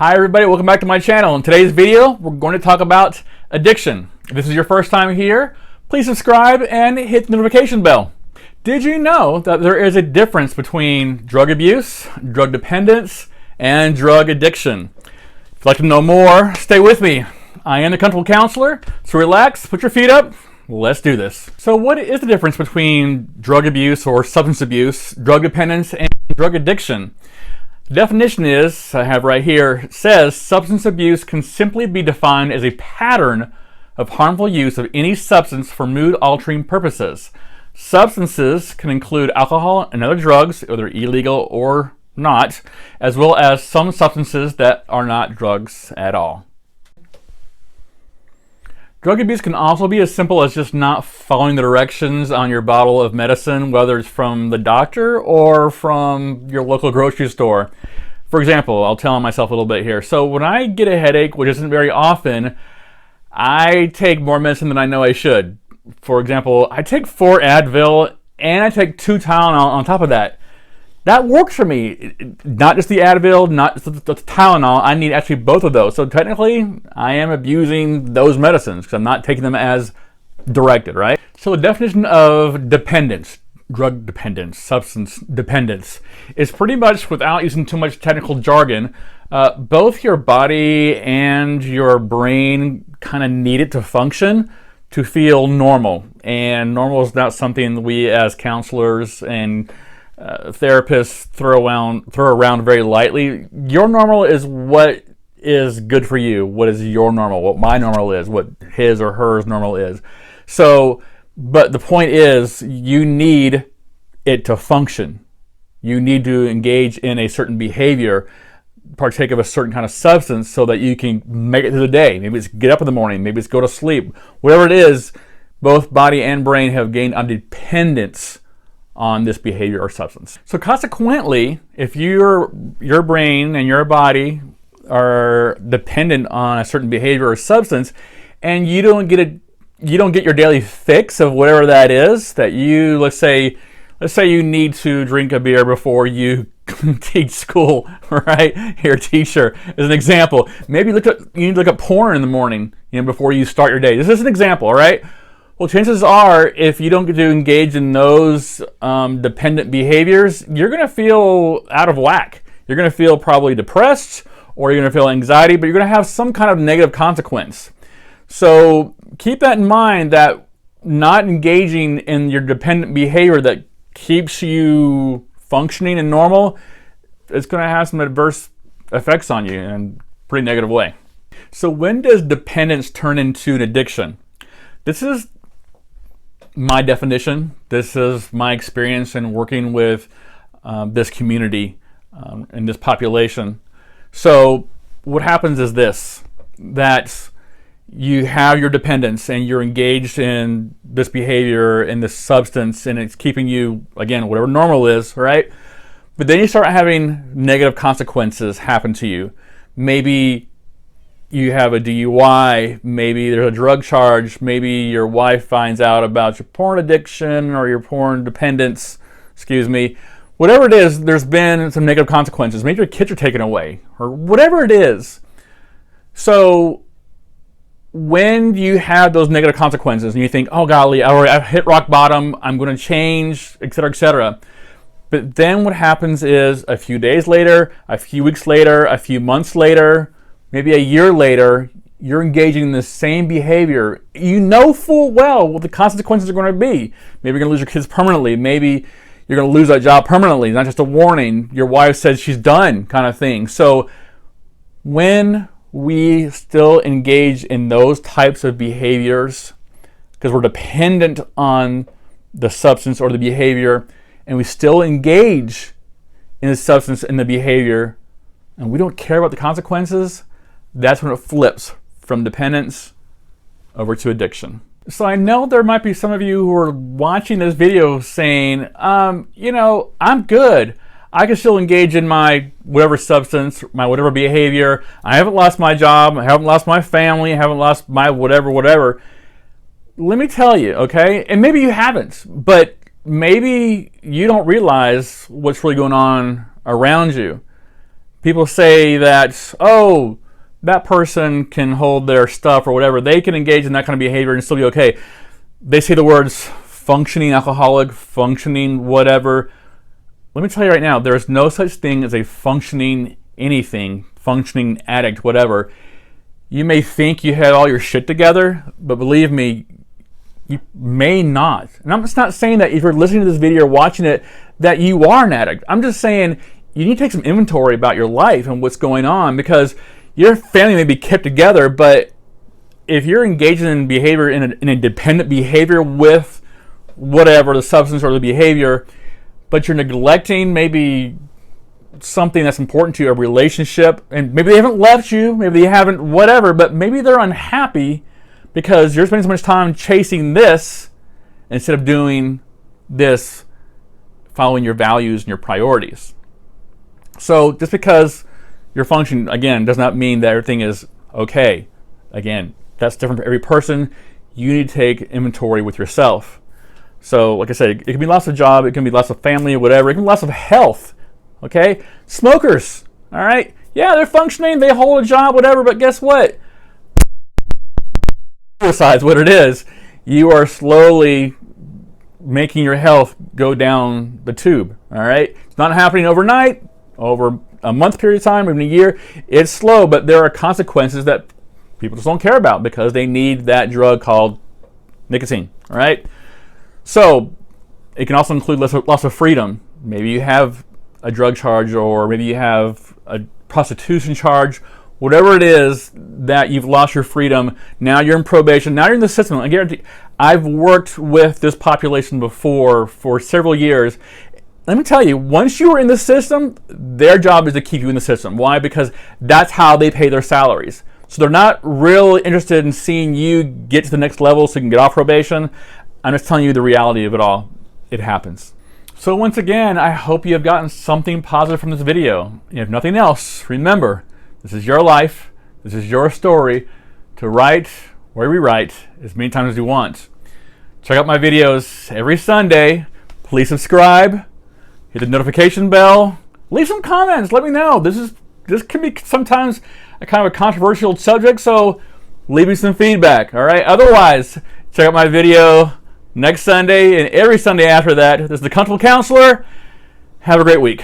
Hi everybody, welcome back to my channel. In today's video, we're going to talk about addiction. If this is your first time here, please subscribe and hit the notification bell. Did you know that there is a difference between drug abuse, drug dependence, and drug addiction? If you'd like to know more, stay with me. I am the Comfortable Counselor, so relax, put your feet up, let's do this. So what is the difference between drug abuse or substance abuse, drug dependence, and drug addiction? The definition is, I have right here, says substance abuse can simply be defined as a pattern of harmful use of any substance for mood-altering purposes. Substances can include alcohol and other drugs, whether illegal or not, as well as some substances that are not drugs at all. Drug abuse can also be as simple as just not following the directions on your bottle of medicine, whether it's from the doctor or from your local grocery store. For example, I'll tell myself a little bit here. So when I get a headache, which isn't very often, I take more medicine than I know I should. For example, I take 4 Advil and I take 2 Tylenol on top of that. That works for me. Not just the Advil, not just the Tylenol. I need actually both of those. So technically, I am abusing those medicines because I'm not taking them as directed, right? So the definition of dependence, drug dependence, substance dependence, is pretty much, without using too much technical jargon, both your body and your brain kind of need it to function to feel normal. And normal is not something we as counselors and therapists throw around very lightly. Your normal is what is good for you. What is your normal? What my normal is. What his or hers normal is. So, but the point is, you need it to function. You need to engage in a certain behavior, partake of a certain kind of substance so that you can make it through the day. Maybe it's get up in the morning. Maybe it's go to sleep. Whatever it is, both body and brain have gained a dependence on this behavior or substance. So consequently, if your brain and your body are dependent on a certain behavior or substance, and you don't get your daily fix of whatever that is, that you, let's say you need to drink a beer before you teach school, right? Your teacher, as an example. Maybe you need to look at porn in the morning, before you start your day. This is an example, all right? Well, chances are, if you don't get to engage in those dependent behaviors, you're going to feel out of whack. You're going to feel probably depressed, or you're going to feel anxiety, but you're going to have some kind of negative consequence. So keep that in mind, that not engaging in your dependent behavior that keeps you functioning and normal, it's going to have some adverse effects on you in a pretty negative way. So when does dependence turn into an addiction? This is my definition. This is my experience in working with this community and this population. So what happens is this, that you have your dependence and you're engaged in this behavior and this substance, and it's keeping you, again, whatever normal is, right? But then you start having negative consequences happen to you. Maybe you have a DUI, maybe there's a drug charge, maybe your wife finds out about your porn addiction or your porn dependence, whatever it is, there's been some negative consequences. Maybe your kids are taken away, or whatever it is. So when you have those negative consequences and you think, oh golly, I've hit rock bottom, I'm going to change, etc., etc. But then what happens is, a few days later, a few weeks later, a few months later, maybe a year later, you're engaging in the same behavior. You know full well what the consequences are going to be. Maybe you're going to lose your kids permanently. Maybe you're going to lose that job permanently. Not just a warning. Your wife says she's done, kind of thing. So when we still engage in those types of behaviors, because we're dependent on the substance or the behavior, and we still engage in the substance and the behavior, and we don't care about the consequences, that's when it flips from dependence over to addiction. So I know there might be some of you who are watching this video saying, I'm good. I can still engage in my whatever substance, my whatever behavior. I haven't lost my job. I haven't lost my family. I haven't lost my whatever. Let me tell you, okay? And maybe you haven't, but maybe you don't realize what's really going on around you. people say that, oh, that person can hold their stuff or whatever. They can engage in that kind of behavior and still be okay. They say the words functioning alcoholic, functioning whatever. Let me tell you right now, there's no such thing as a functioning anything, functioning addict, whatever. You may think you had all your shit together, but believe me, you may not. And I'm just not saying that if you're listening to this video or watching it, that you are an addict. I'm just saying you need to take some inventory about your life and what's going on, because your family may be kept together, but if you're engaging in behavior, in a dependent behavior with whatever, the substance or the behavior, but you're neglecting maybe something that's important to you, a relationship, and maybe they haven't left you, maybe they haven't whatever, but maybe they're unhappy because you're spending so much time chasing this instead of doing this, following your values and your priorities. So just because you're functioning, again, does not mean that everything is okay. Again, that's different for every person. You need to take inventory with yourself. So like I said, it can be loss of job, it can be loss of family or whatever, it can be loss of health. Okay? Smokers, all right? Yeah, they're functioning, they hold a job, whatever, but guess what? Besides what it is, you are slowly making your health go down the tube, all right? It's not happening overnight, over a month period of time, even a year. It's slow, but there are consequences that people just don't care about because they need that drug called nicotine, all right? So it can also include loss of freedom. Maybe you have a drug charge, or maybe you have a prostitution charge, whatever it is that you've lost your freedom. Now you're in probation. Now you're in the system. I guarantee, I've worked with this population before for several years. Let me tell you, once you are in the system, their job is to keep you in the system. Why? Because that's how they pay their salaries. So they're not really interested in seeing you get to the next level so you can get off probation. I'm just telling you the reality of it all. It happens. So once again, I hope you have gotten something positive from this video. If nothing else, remember, this is your life. This is your story to write or rewrite as many times as you want. Check out my videos every Sunday. Please subscribe. Hit the notification bell. Leave some comments. Let me know. This can be sometimes a kind of a controversial subject, so leave me some feedback. All right. Otherwise, check out my video next Sunday and every Sunday after that. This is the Comfortable Counselor. Have a great week.